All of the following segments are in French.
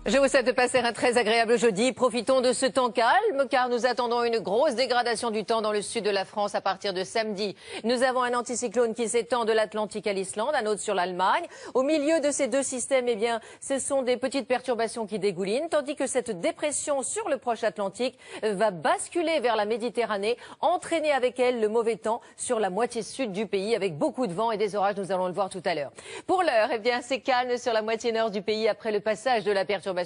Je vous souhaite de passer un très agréable jeudi. Profitons de ce temps calme car nous attendons une grosse dégradation du temps dans le sud de la France à partir de samedi. Nous avons un anticyclone qui s'étend de l'Atlantique à l'Islande, un autre sur l'Allemagne. Au milieu de ces deux systèmes, eh bien, ce sont des petites perturbations qui dégoulinent, tandis que cette dépression sur le proche Atlantique va basculer vers la Méditerranée, entraîner avec elle le mauvais temps sur la moitié sud du pays avec beaucoup de vent et des orages, nous allons le voir tout à l'heure. Pour l'heure, eh bien, c'est calme sur la moitié nord du pays après le passage de la perturbation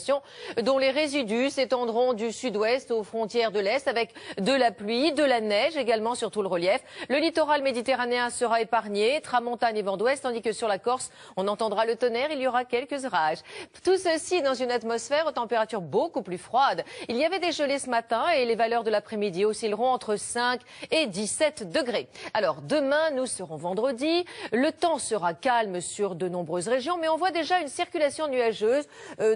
dont les résidus s'étendront du sud-ouest aux frontières de l'est avec de la pluie, de la neige également sur tout le relief. Le littoral méditerranéen sera épargné, tramontane et vent d'ouest, tandis que sur la Corse, on entendra le tonnerre, il y aura quelques orages. Tout ceci dans une atmosphère aux températures beaucoup plus froides. Il y avait des gelées ce matin et les valeurs de l'après-midi oscilleront entre 5 et 17 degrés. Alors demain, nous serons vendredi, le temps sera calme sur de nombreuses régions, mais on voit déjà une circulation nuageuse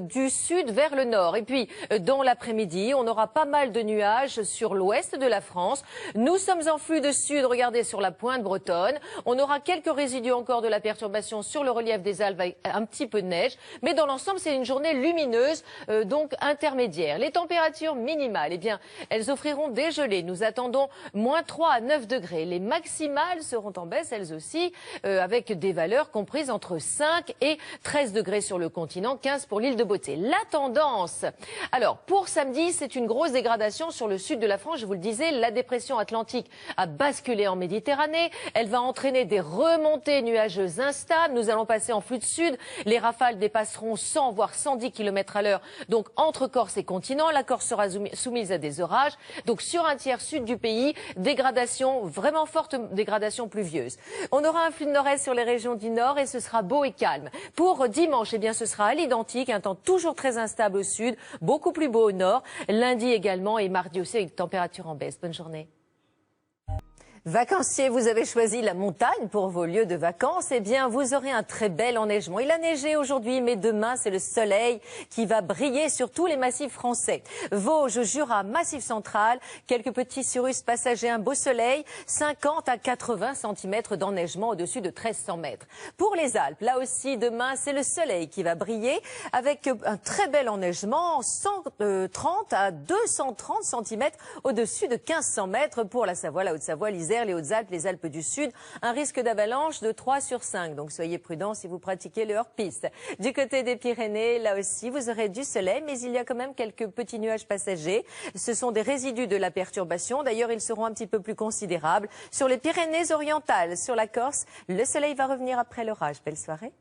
du sud vers le nord. Et puis, dans l'après-midi, on aura pas mal de nuages sur l'ouest de la France. Nous sommes en flux de sud, regardez, sur la pointe bretonne. On aura quelques résidus encore de la perturbation sur le relief des Alpes avec un petit peu de neige. Mais dans l'ensemble, c'est une journée lumineuse, donc intermédiaire. Les températures minimales, eh bien, elles offriront des gelées. Nous attendons moins 3 à 9 degrés. Les maximales seront en baisse, elles aussi, avec des valeurs comprises entre 5 et 13 degrés sur le continent, 15 pour l'île de Beauté. La tendance, alors pour samedi, c'est une grosse dégradation sur le sud de la France. Je vous le disais, la dépression atlantique a basculé en Méditerranée. Elle va entraîner des remontées nuageuses instables. Nous allons passer en flux de sud. Les rafales dépasseront 100 voire 110 km à l'heure. Donc entre Corse et continent, la Corse sera soumise à des orages. Donc sur un tiers sud du pays, dégradation, vraiment forte dégradation pluvieuse. On aura un flux de nord-est sur les régions du nord et ce sera beau et calme. Pour dimanche, eh bien, ce sera à l'identique, un temps toujours très instable au sud, beaucoup plus beau au nord. Lundi également et mardi aussi avec des températures en baisse. Bonne journée. Vacanciers, vous avez choisi la montagne pour vos lieux de vacances. Eh bien, vous aurez un très bel enneigement. Il a neigé aujourd'hui, mais demain, c'est le soleil qui va briller sur tous les massifs français. Vosges, Jura, Massif central, quelques petits cirrus passagers, un beau soleil, 50 à 80 cm d'enneigement au-dessus de 1300 mètres. Pour les Alpes, là aussi, demain, c'est le soleil qui va briller avec un très bel enneigement, 130 à 230 cm au-dessus de 1500 mètres pour la Savoie, la Haute-Savoie, l'Isère, les Hautes-Alpes, les Alpes du Sud, un risque d'avalanche de 3 sur 5. Donc soyez prudents si vous pratiquez le hors-piste. Du côté des Pyrénées, là aussi, vous aurez du soleil, mais il y a quand même quelques petits nuages passagers. Ce sont des résidus de la perturbation. D'ailleurs, ils seront un petit peu plus considérables. Sur les Pyrénées orientales, sur la Corse, le soleil va revenir après l'orage. Belle soirée.